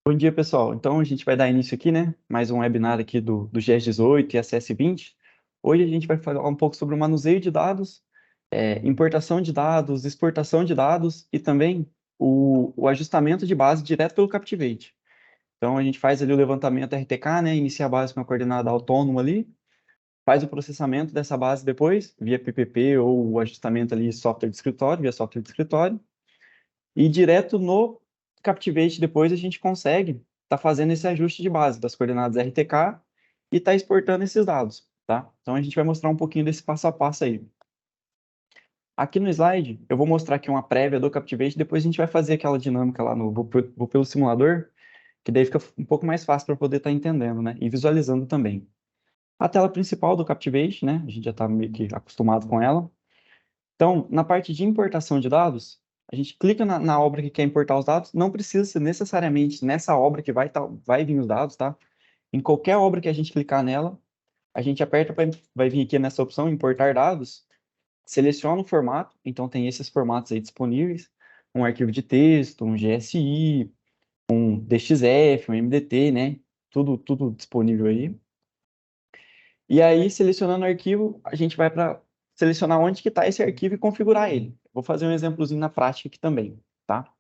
Bom dia, pessoal. Então, a gente vai dar início aqui, né? Mais um webinar aqui do GES 18 e ACS 20. Hoje a gente vai falar um pouco sobre o manuseio de dados, importação de dados, exportação de dados e também o ajustamento de base direto pelo Captivate. Então, a gente faz ali o levantamento RTK, né? Inicia a base com a coordenada autônoma ali, faz o processamento dessa base depois, via PPP ou o ajustamento ali software de escritório, via software de escritório. E direto no Captivate depois a gente consegue estar fazendo esse ajuste de base das coordenadas RTK e tá exportando esses dados, tá? Então a gente vai mostrar um pouquinho desse passo a passo aí. Aqui no slide eu vou mostrar aqui uma prévia do Captivate, depois a gente vai fazer aquela dinâmica lá no vou pelo simulador, que daí fica um pouco mais fácil para poder estar entendendo, né? E visualizando também. A tela principal do Captivate, né? A gente já está meio que acostumado com ela. Então, na parte de importação de dados, a gente clica na obra que quer importar os dados, não precisa ser necessariamente nessa obra que vai vir os dados, tá? Em qualquer obra que a gente clicar nela, a gente aperta, vai vir aqui nessa opção importar dados, seleciona o formato, então tem esses formatos aí disponíveis, um arquivo de texto, um GSI, um DXF, um MDT, né? Tudo disponível aí. E aí, selecionando o arquivo, a gente vai para selecionar onde que está esse arquivo e configurar ele. Vou fazer um exemplozinho na prática aqui também, tá?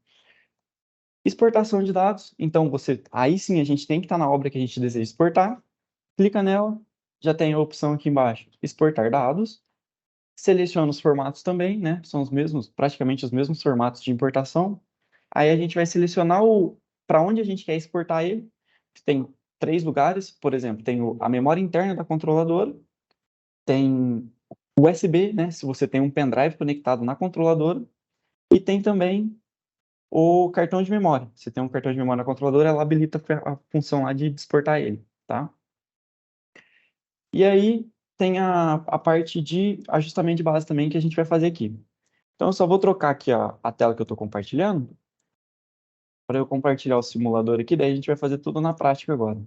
Exportação de dados. Então, aí sim, a gente tem que estar na obra que a gente deseja exportar. Clica nela, já tem a opção aqui embaixo, exportar dados. Seleciona os formatos também, né? São os mesmos, praticamente os mesmos formatos de importação. Aí a gente vai selecionar para onde a gente quer exportar ele. Tem três lugares, por exemplo, tem a memória interna da controladora, tem USB, né? Se você tem um pendrive conectado na controladora, e tem também o cartão de memória. Se tem um cartão de memória na controladora, ela habilita a função lá de exportar ele, tá? E aí tem a parte de ajustamento de base também que a gente vai fazer aqui. Então eu só vou trocar aqui a tela que eu estou compartilhando para eu compartilhar o simulador aqui, daí a gente vai fazer tudo na prática agora.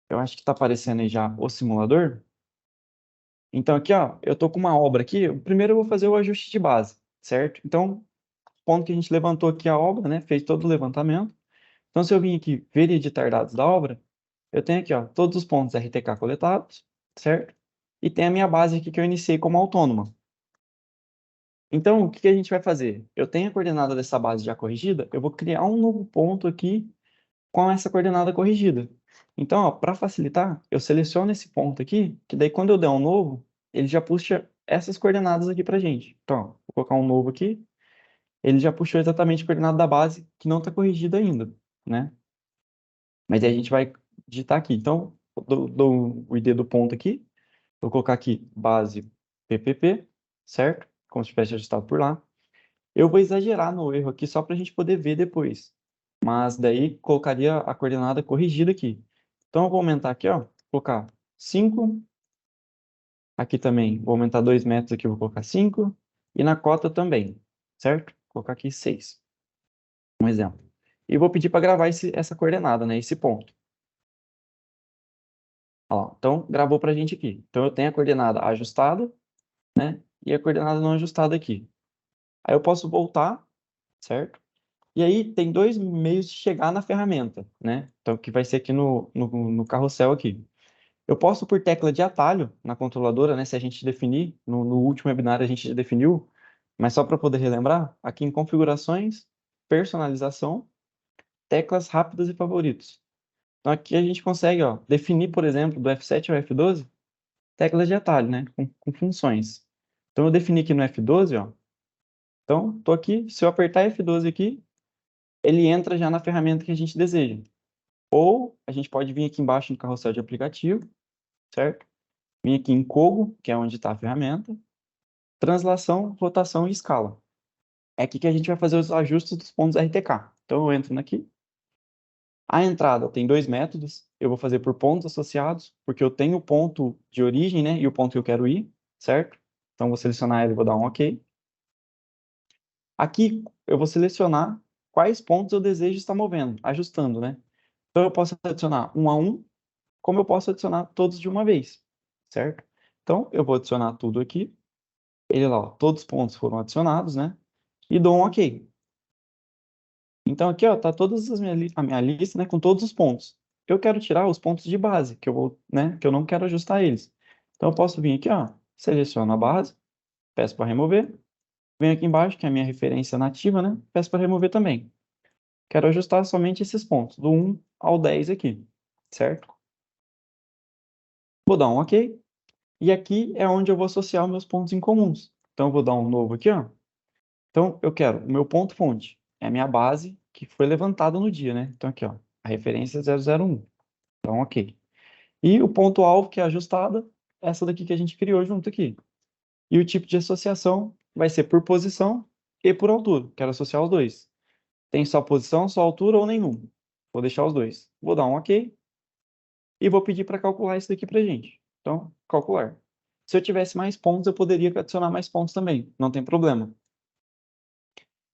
Eu acho que está aparecendo aí já o simulador. Então aqui, ó, eu estou com uma obra aqui. Primeiro eu vou fazer o ajuste de base, certo? Então ponto que a gente levantou aqui a obra, né? Fez todo o levantamento. Então, se eu vim aqui ver e editar dados da obra, eu tenho aqui, ó, todos os pontos RTK coletados, certo? E tem a minha base aqui que eu iniciei como autônoma. Então, o que que a gente vai fazer? Eu tenho a coordenada dessa base já corrigida, eu vou criar um novo ponto aqui com essa coordenada corrigida. Então, para facilitar, eu seleciono esse ponto aqui, que daí quando eu der um novo, ele já puxa essas coordenadas aqui para gente. Então, ó, vou colocar um novo aqui, ele já puxou exatamente a coordenada da base que não está corrigida ainda, né? Mas aí a gente vai digitar aqui. Então, eu dou o ID do ponto aqui, vou colocar aqui base PPP, certo? Como se tivesse ajustado por lá. Eu vou exagerar no erro aqui só para a gente poder ver depois. Mas daí colocaria a coordenada corrigida aqui. Então, eu vou aumentar aqui, ó, vou colocar 5. Aqui também, vou aumentar 2 metros aqui, vou colocar 5. E na cota também, certo? Vou colocar aqui 6. Um exemplo. E vou pedir para gravar essa coordenada, né? Esse ponto. Ó, então, gravou para a gente aqui. Então, eu tenho a coordenada ajustada, né? E a coordenada não ajustada aqui. Aí eu posso voltar, certo? E aí tem dois meios de chegar na ferramenta, né? Então, que vai ser aqui no carrossel aqui. Eu posso por tecla de atalho na controladora, né? Se a gente definir, no último webinar a gente já definiu, mas só para poder relembrar, aqui em configurações, personalização, teclas rápidas e favoritos. Então aqui a gente consegue, ó, definir, por exemplo, do F7 ao F12, teclas de atalho, né? Com funções. Então eu defini aqui no F12, ó. Então, tô aqui, se eu apertar F12 aqui, ele entra já na ferramenta que a gente deseja. Ou a gente pode vir aqui embaixo no carrossel de aplicativo, certo? Vir aqui em Cogo, que é onde está a ferramenta, translação, rotação e escala. É aqui que a gente vai fazer os ajustes dos pontos RTK. Então eu entro aqui. A entrada tem dois métodos. Eu vou fazer por pontos associados, porque eu tenho o ponto de origem, né? E o ponto que eu quero ir, certo? Então vou selecionar ele e vou dar um OK. Aqui eu vou selecionar quais pontos eu desejo estar movendo, ajustando, né? Então eu posso adicionar um a um, como eu posso adicionar todos de uma vez, certo? Então eu vou adicionar tudo aqui. Ele lá, ó, todos os pontos foram adicionados, né? E dou um OK. Então aqui, ó, tá todas a minha lista, né, com todos os pontos. Eu quero tirar os pontos de base, que eu vou, né, que eu não quero ajustar eles. Então eu posso vir aqui, ó, seleciono a base, peço para remover, venho aqui embaixo, que é a minha referência nativa, né, peço para remover também. Quero ajustar somente esses pontos, do 1 ao 10 aqui, certo? Vou dar um OK. E aqui é onde eu vou associar os meus pontos em comuns. Então eu vou dar um novo aqui, ó. Então eu quero o meu ponto fonte, é a minha base que foi levantada no dia, né? Então aqui, ó, a referência é 001. Então, OK. E o ponto alvo, que é ajustada, essa daqui que a gente criou junto aqui. E o tipo de associação vai ser por posição e por altura. Quero associar os dois. Tem só posição, só altura ou nenhum. Vou deixar os dois. Vou dar um OK e vou pedir para calcular isso daqui para gente. Então, calcular. Se eu tivesse mais pontos, eu poderia adicionar mais pontos também. Não tem problema.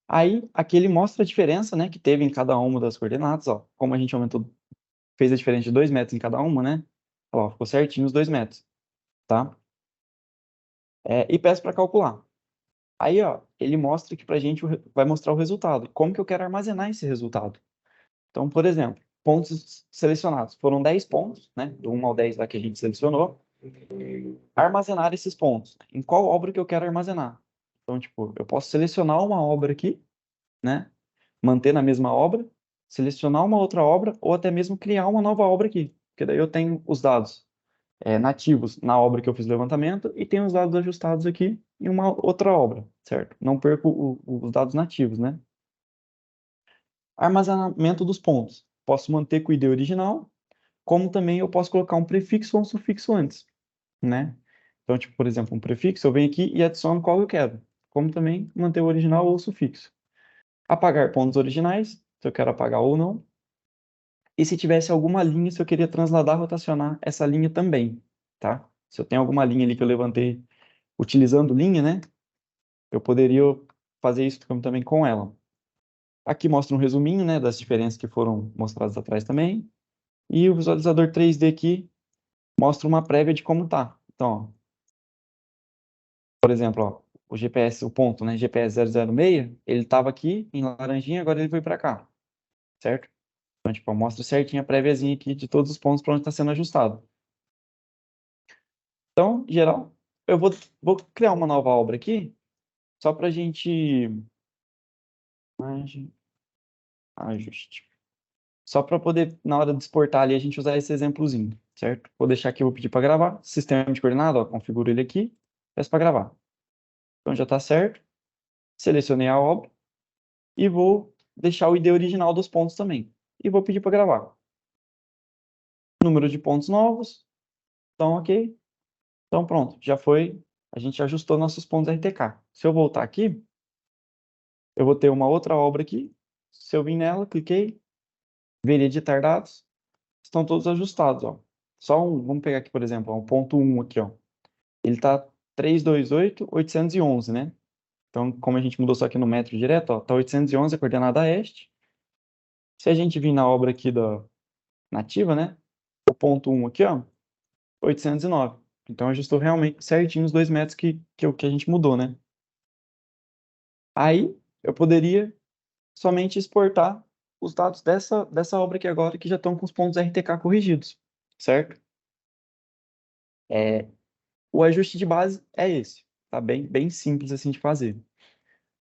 Aí, aqui ele mostra a diferença, né, que teve em cada uma das coordenadas, ó. Como a gente aumentou, fez a diferença de 2 metros em cada uma, né? Ó, ficou certinho os 2 metros, tá? E peço para calcular. Aí, ó, ele mostra que pra gente vai mostrar o resultado. Como que eu quero armazenar esse resultado? Então, por exemplo, pontos selecionados. Foram 10 pontos, né? Do 1 ao 10 lá que a gente selecionou. Armazenar esses pontos. Em qual obra que eu quero armazenar? Então, tipo, eu posso selecionar uma obra aqui, né? Manter na mesma obra, selecionar uma outra obra ou até mesmo criar uma nova obra aqui. Porque daí eu tenho os dados nativos na obra que eu fiz o levantamento e tenho os dados ajustados aqui em uma outra obra, certo? Não perco os dados nativos, né? Armazenamento dos pontos. Posso manter com o ID original, como também eu posso colocar um prefixo ou um sufixo antes, né? Então, tipo, por exemplo, um prefixo, eu venho aqui e adiciono qual eu quero, como também manter o original ou o sufixo. Apagar pontos originais, se eu quero apagar ou não. E se tivesse alguma linha, se eu queria transladar, rotacionar essa linha também, tá? Se eu tenho alguma linha ali que eu levantei utilizando linha, né? Eu poderia fazer isso também com ela. Aqui mostra um resuminho, né, das diferenças que foram mostradas atrás também. E o visualizador 3D aqui mostra uma prévia de como tá. Então, ó, por exemplo, ó, o GPS, o ponto, né, GPS 006, ele estava aqui em laranjinha, agora ele foi para cá, certo? Então, tipo, mostra certinho a préviazinha aqui de todos os pontos para onde está sendo ajustado. Então, em geral, eu vou criar uma nova obra aqui, só para a gente... Ajuste. Só para poder, na hora de exportar ali, a gente usar esse exemplozinho, certo? Vou deixar aqui, vou pedir para gravar. Sistema de coordenada, ó, configuro ele aqui, peço para gravar. Então já está certo. Selecionei a obra e vou deixar o ID original dos pontos também. E vou pedir para gravar. Número de pontos novos. Então, ok. Então, pronto. Já foi. A gente ajustou nossos pontos RTK. Se eu voltar aqui, eu vou ter uma outra obra aqui. Se eu vim nela, cliquei, ver editar dados, estão todos ajustados, ó. Só um, vamos pegar aqui, por exemplo, ó, o ponto 1 aqui, ó. Ele tá 328.811, né? Então, como a gente mudou só aqui no metro direto, ó, tá 811 a coordenada este. Se a gente vir na obra aqui da nativa, né? O ponto 1 aqui, ó, 809. Então, ajustou realmente certinho os 2 metros que a gente mudou, né? Aí, eu poderia somente exportar os dados dessa obra aqui agora, que já estão com os pontos RTK corrigidos, certo? O ajuste de base é esse, tá? Bem simples assim de fazer.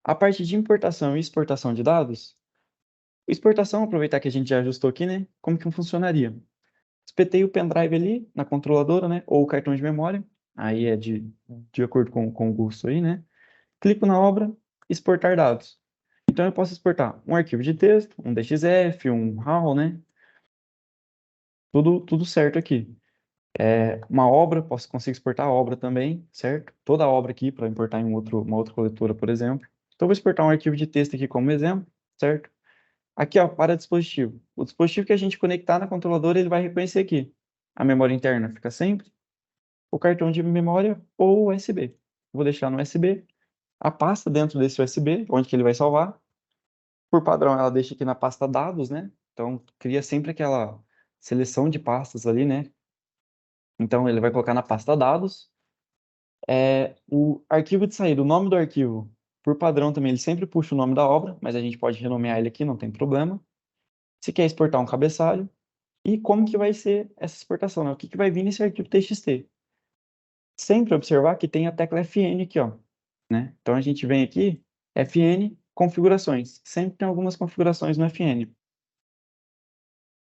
A parte de importação e exportação de dados, exportação, aproveitar que a gente já ajustou aqui, né? Como que funcionaria? Espetei o pendrive ali na controladora, né? Ou o cartão de memória, aí é de acordo com o gosto aí, né? Clico na obra, exportar dados. Então eu posso exportar um arquivo de texto, um DXF, um RAW, né? Tudo certo aqui. Uma obra, consigo exportar a obra também, certo? Toda a obra aqui para importar em uma outra coletora, por exemplo. Então, eu vou exportar um arquivo de texto aqui como exemplo, certo? Aqui, ó, para dispositivo. O dispositivo que a gente conectar na controladora, ele vai reconhecer aqui. A memória interna fica sempre, o cartão de memória ou o USB. Vou deixar no USB, a pasta dentro desse USB, onde que ele vai salvar. Por padrão, ela deixa aqui na pasta dados, né? Então, cria sempre aquela seleção de pastas ali, né? Então, ele vai colocar na pasta dados. O arquivo de saída, o nome do arquivo. por padrão também, ele sempre puxa o nome da obra, mas a gente pode renomear ele aqui, não tem problema. Se quer exportar um cabeçalho, e como que vai ser essa exportação, né? O que que vai vir nesse arquivo TXT. Sempre observar que tem a tecla FN aqui, ó, né? Então a gente vem aqui, FN, configurações. Sempre tem algumas configurações no FN.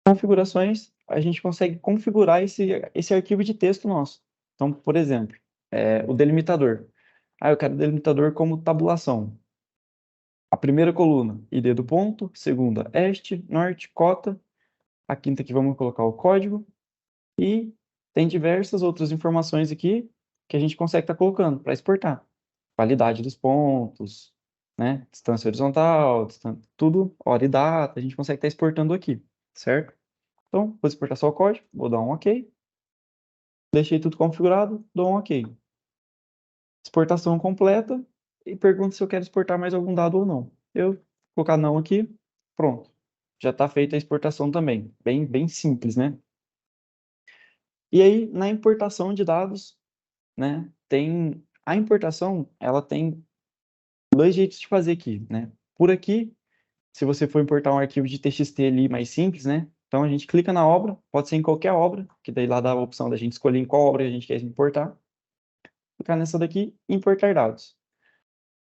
Configurações, a gente consegue configurar esse arquivo de texto nosso. Então, por exemplo, o delimitador. Ah, eu quero delimitador como tabulação. A primeira coluna, ID do ponto. Segunda, este, norte, cota. A quinta aqui vamos colocar o código. E tem diversas outras informações aqui que a gente consegue estar colocando para exportar. Qualidade dos pontos, né? Distância horizontal, tudo, hora e data, a gente consegue estar exportando aqui, certo? Então, vou exportar só o código, vou dar um OK. Deixei tudo configurado, dou um OK. Exportação completa e pergunta se eu quero exportar mais algum dado ou não. Eu vou colocar não aqui, pronto. Já está feita a exportação também. Bem simples, né? E aí, na importação de dados, né, a importação, ela tem dois jeitos de fazer aqui, né? Por aqui, se você for importar um arquivo de TXT ali mais simples, né? Então a gente clica na obra, pode ser em qualquer obra, que daí lá dá a opção da gente escolher em qual obra a gente quer importar. Clicar nessa daqui, importar dados.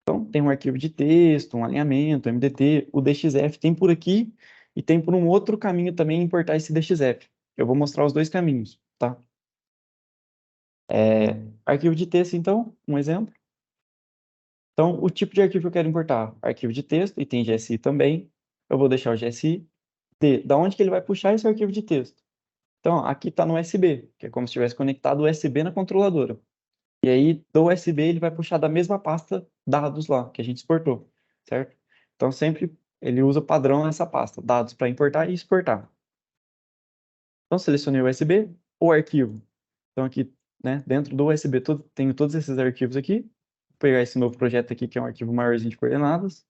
Então tem um arquivo de texto, um alinhamento, MDT, o DXF tem por aqui e tem por um outro caminho também importar esse DXF. Eu vou mostrar os dois caminhos, tá? Arquivo de texto, então, um exemplo. Então, o tipo de arquivo que eu quero importar, arquivo de texto, e tem GSI também. Eu vou deixar o GSI. Da onde que ele vai puxar esse arquivo de texto? Então, aqui está no USB, que é como se tivesse conectado o USB na controladora. E aí, do USB, ele vai puxar da mesma pasta dados lá, que a gente exportou, certo? Então, sempre ele usa padrão essa pasta, dados para importar e exportar. Então, selecionei o USB, o arquivo. Então, aqui, né, dentro do USB, tenho todos esses arquivos aqui. Vou pegar esse novo projeto aqui, que é um arquivo maiorzinho de coordenadas.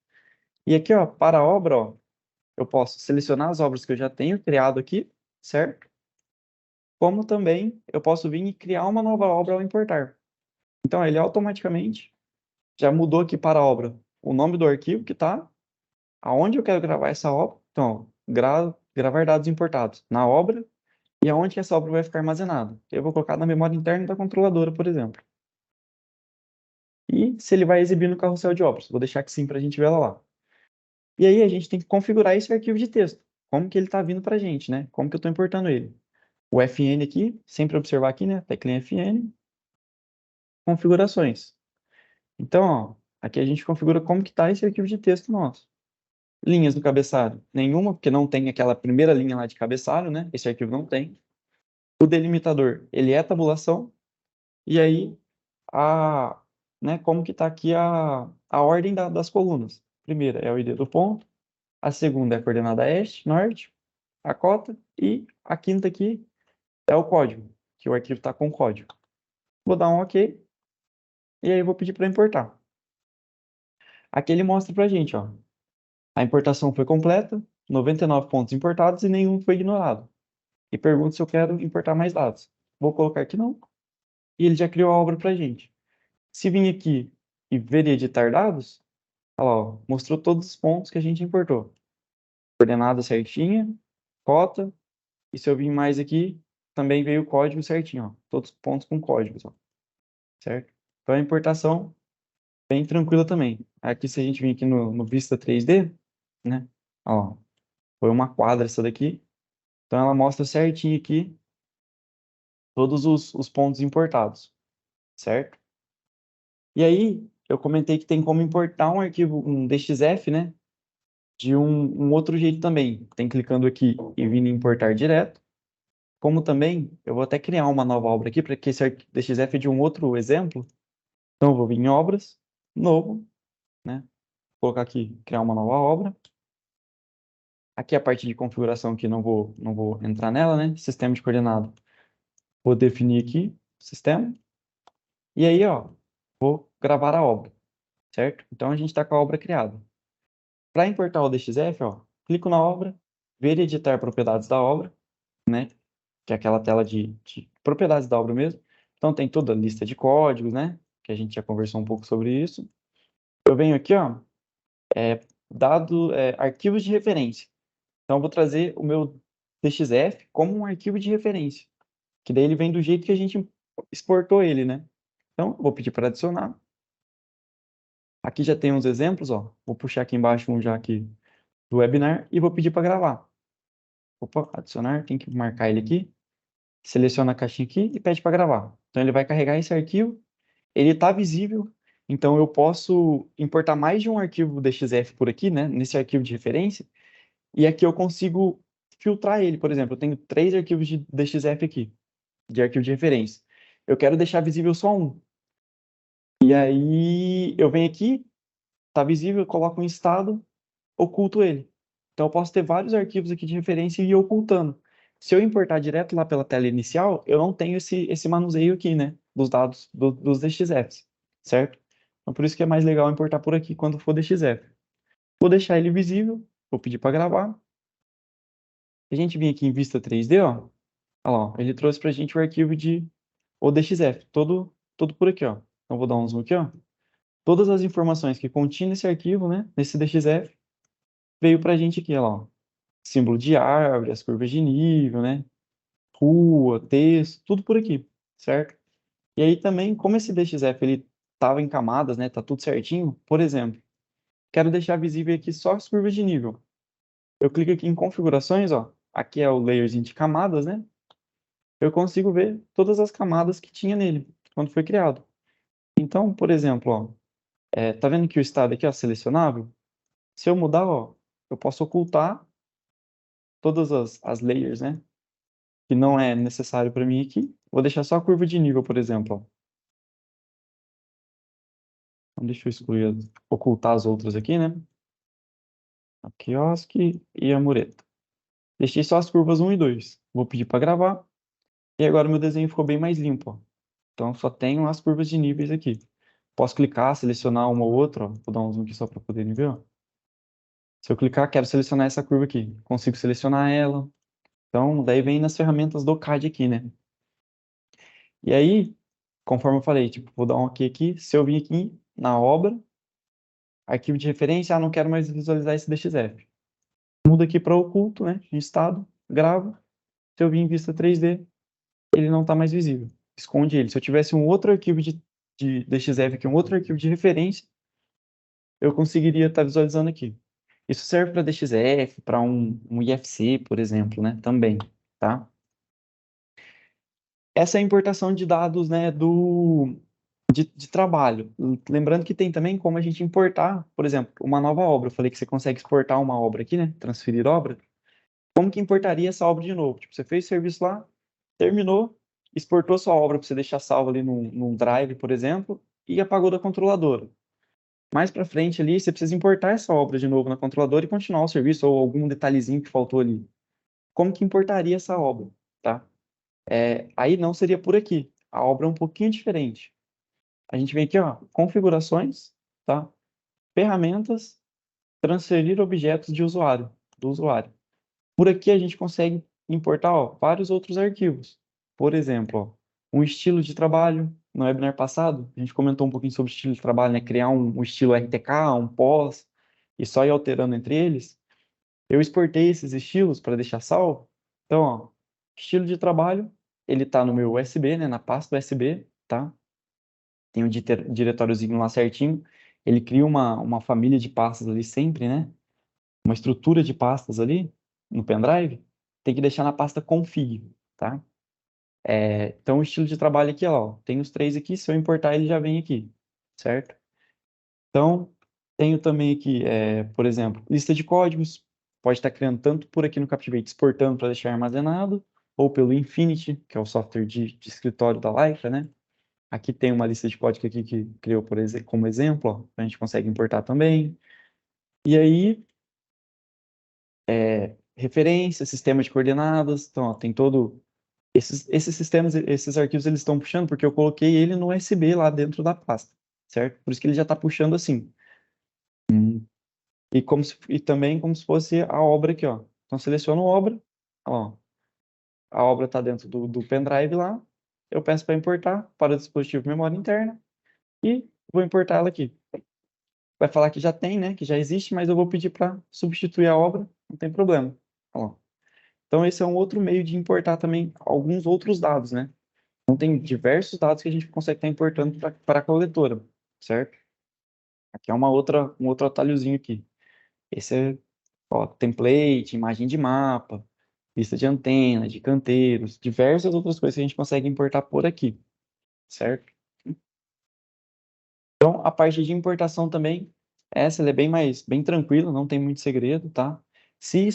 E aqui, ó, para a obra, ó, eu posso selecionar as obras que eu já tenho criado aqui, certo? Como também eu posso vir e criar uma nova obra ao importar. Então, ele automaticamente já mudou aqui para a obra o nome do arquivo que está, aonde eu quero gravar essa obra. Então, gravar dados importados na obra e aonde que essa obra vai ficar armazenada. Eu vou colocar na memória interna da controladora, por exemplo. E se ele vai exibir no carrossel de obras. Vou deixar que sim para a gente ver ela lá. E aí a gente tem que configurar esse arquivo de texto. Como que ele está vindo para a gente, né? Como que eu estou importando ele. O FN aqui, sempre observar aqui, né? Teclinha FN, configurações. Então, ó, aqui a gente configura como que está esse arquivo de texto nosso. Linhas do cabeçalho, nenhuma, porque não tem aquela primeira linha lá de cabeçalho, né? Esse arquivo não tem. O delimitador, ele é tabulação. E aí, né, como que está aqui a ordem das colunas. Primeira é o ID do ponto. A segunda é a coordenada este, norte, a cota. E a quinta aqui é o código, que o arquivo está com código. Vou dar um OK. E aí vou pedir para importar. Aqui ele mostra para a gente, ó. A importação foi completa, 99 pontos importados e nenhum foi ignorado. E pergunta se eu quero importar mais dados. Vou colocar que não. E ele já criou a obra para a gente. Se vir aqui e ver e editar dados, olha lá, ó, mostrou todos os pontos que a gente importou. Coordenada certinha, cota. E se eu vir mais aqui, também veio o código certinho, ó. Todos os pontos com códigos, ó. Certo? Então a importação bem tranquila também. Aqui, se a gente vir aqui no Vista 3D, né? Ó, foi uma quadra essa daqui. Então, ela mostra certinho aqui todos os pontos importados, certo? E aí, eu comentei que tem como importar um arquivo, um DXF, né? De um outro jeito também. Tem clicando aqui e vindo em importar direto. Como também, eu vou até criar uma nova obra aqui, para que esse DXF é de um outro exemplo. Então, eu vou vir em obras, novo, né? Vou colocar aqui, criar uma nova obra. Aqui a parte de configuração que não vou entrar nela, né? Sistema de coordenada. Vou definir aqui, sistema. E aí, ó, vou gravar a obra, certo? Então a gente está com a obra criada. Para importar o DXF, ó, clico na obra, ver e editar propriedades da obra, né? Que é aquela tela de propriedades da obra mesmo. Então tem toda a lista de códigos, né? Que a gente já conversou um pouco sobre isso. eu venho aqui, ó, arquivos de referência. Então, eu vou trazer o meu DXF como um arquivo de referência, que daí ele vem do jeito que a gente exportou ele, né? Então, eu vou pedir para adicionar. Aqui já tem uns exemplos, ó. Vou puxar aqui embaixo um já aqui do webinar e vou pedir para gravar. Opa, adicionar, tem que marcar ele aqui. Seleciona a caixinha aqui e pede para gravar. Então, ele vai carregar esse arquivo. Ele está visível, então eu posso importar mais de um arquivo DXF por aqui, né? Nesse arquivo de referência. E aqui eu consigo filtrar ele, por exemplo. Eu tenho 3 arquivos de DXF aqui, de arquivo de referência. Eu quero deixar visível só um. E aí eu venho aqui, tá visível, eu coloco um estado, oculto ele. Então eu posso ter vários arquivos aqui de referência e ir ocultando. Se eu importar direto lá pela tela inicial, eu não tenho esse manuseio aqui, né? Dos dados dos DXFs, certo? Então por isso que é mais legal importar por aqui quando for DXF. Vou deixar ele visível, vou pedir para gravar. A gente vir aqui em vista 3D, ó. Olha lá, ó, ele trouxe pra gente o arquivo de ODXF, todo por aqui, ó. Então vou dar um zoom aqui, ó. Todas as informações que continha nesse arquivo, né, nesse DXF, veio pra gente aqui, ó, lá, ó. Símbolo de árvore, as curvas de nível, né, rua, texto, tudo por aqui, certo? E aí também, como esse DXF ele tava em camadas, né, tá tudo certinho, por exemplo, quero deixar visível aqui só as curvas de nível. Eu clico aqui em configurações, ó, aqui é o layerzinho de camadas, né? Eu consigo ver todas as camadas que tinha nele quando foi criado. Então, por exemplo, ó, tá vendo que o estado aqui é selecionável? Se eu mudar, ó, eu posso ocultar todas as layers, né? Que não é necessário para mim aqui. Vou deixar só a curva de nível, por exemplo, ó. Então, deixa eu excluir, ocultar as outras aqui, né? A quiosque e a mureta. Deixei só as curvas 1 e 2. Vou pedir para gravar. E agora o meu desenho ficou bem mais limpo, ó. Então, só tenho as curvas de níveis aqui. Posso clicar, selecionar uma ou outra, ó. Vou dar um zoom aqui só para poderem ver, ó. Se eu clicar, quero selecionar essa curva aqui. Consigo selecionar ela. Então, daí vem nas ferramentas do CAD aqui, né? E aí, conforme eu falei, tipo, vou dar um OK aqui. Se eu vir aqui na obra, arquivo de referência, não quero mais visualizar esse DXF. Muda aqui para oculto, né? Em estado, gravo. Se eu vir em vista 3D, ele não está mais visível. Esconde ele. Se eu tivesse um outro arquivo de DXF aqui, um outro arquivo de referência, eu conseguiria estar visualizando aqui. Isso serve para DXF, para um IFC, por exemplo, né? Também, tá? Essa é a importação de dados, né, de trabalho. Lembrando que tem também como a gente importar, por exemplo, uma nova obra. Eu falei que você consegue exportar uma obra aqui, né? Transferir obra. Como que importaria essa obra de novo? Tipo, você fez o serviço lá, terminou, exportou sua obra para você deixar salva ali num drive, por exemplo, e apagou da controladora. Mais para frente ali, você precisa importar essa obra de novo na controladora e continuar o serviço ou algum detalhezinho que faltou ali. Como que importaria essa obra, tá? Aí não seria por aqui. A obra é um pouquinho diferente. A gente vem aqui, ó, configurações, tá? Ferramentas, transferir objetos de usuário, do usuário. Por aqui a gente consegue importar, ó, vários outros arquivos. Por exemplo, ó, um estilo de trabalho. No webinar passado, a gente comentou um pouquinho sobre estilo de trabalho, né? Criar um estilo RTK, um POS, e só ir alterando entre eles. Eu exportei esses estilos para deixar salvo. Então, ó, estilo de trabalho, ele está no meu USB, né? Na pasta USB, tá? Tem um diretóriozinho lá certinho. Ele cria uma família de pastas ali sempre, né? Uma estrutura de pastas ali no pendrive. Tem que deixar na pasta config, tá? Então, o estilo de trabalho aqui, ó, tem os 3 aqui. Se eu importar, ele já vem aqui, certo? Então, tenho também aqui, por exemplo, lista de códigos. Pode estar criando tanto por aqui no Captivate, exportando para deixar armazenado, ou pelo Infinity, que é o software de escritório da Lycra, né? Aqui tem uma lista de código aqui que criou como exemplo, ó, a gente consegue importar também. E aí, referência, sistema de coordenadas. Então, ó, tem todo... Esses sistemas, esses arquivos, eles estão puxando porque eu coloquei ele no USB lá dentro da pasta, certo? Por isso que ele já está puxando assim. E também como se fosse a obra aqui, ó. Então, seleciono obra, ó. A obra está dentro do pendrive lá. Eu peço para importar para o dispositivo memória interna e vou importar ela aqui. vai falar que já tem, né? Que já existe, mas eu vou pedir para substituir a obra, não tem problema. Ó. Então, esse é um outro meio de importar também alguns outros dados, né? Então, tem diversos dados que a gente consegue estar importando para a coletora, certo? Aqui é um outro atalhozinho aqui. Esse é, ó, template, imagem de mapa, lista de antenas, de canteiros, diversas outras coisas que a gente consegue importar por aqui, certo? Então, a parte de importação também, essa ela é bem tranquila, não tem muito segredo, tá? Se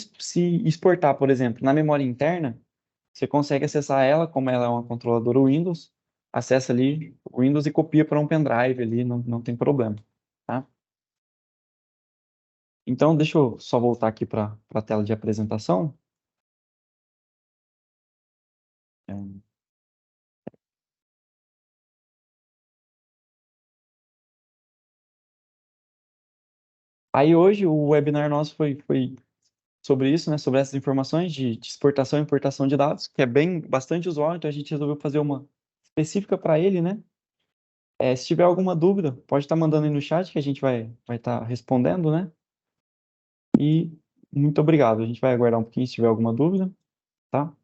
exportar, por exemplo, na memória interna, você consegue acessar ela, como ela é uma controladora Windows, acessa ali o Windows e copia para um pendrive ali, não tem problema, tá? Então, deixa eu só voltar aqui para a tela de apresentação. É, Aí hoje o webinar nosso foi sobre isso, né? Sobre essas informações de exportação e importação de dados, que é bastante usual, então a gente resolveu fazer uma específica para ele, né? Se tiver alguma dúvida, pode estar mandando aí no chat que a gente vai estar respondendo, né? E muito obrigado. A gente vai aguardar um pouquinho se tiver alguma dúvida, tá?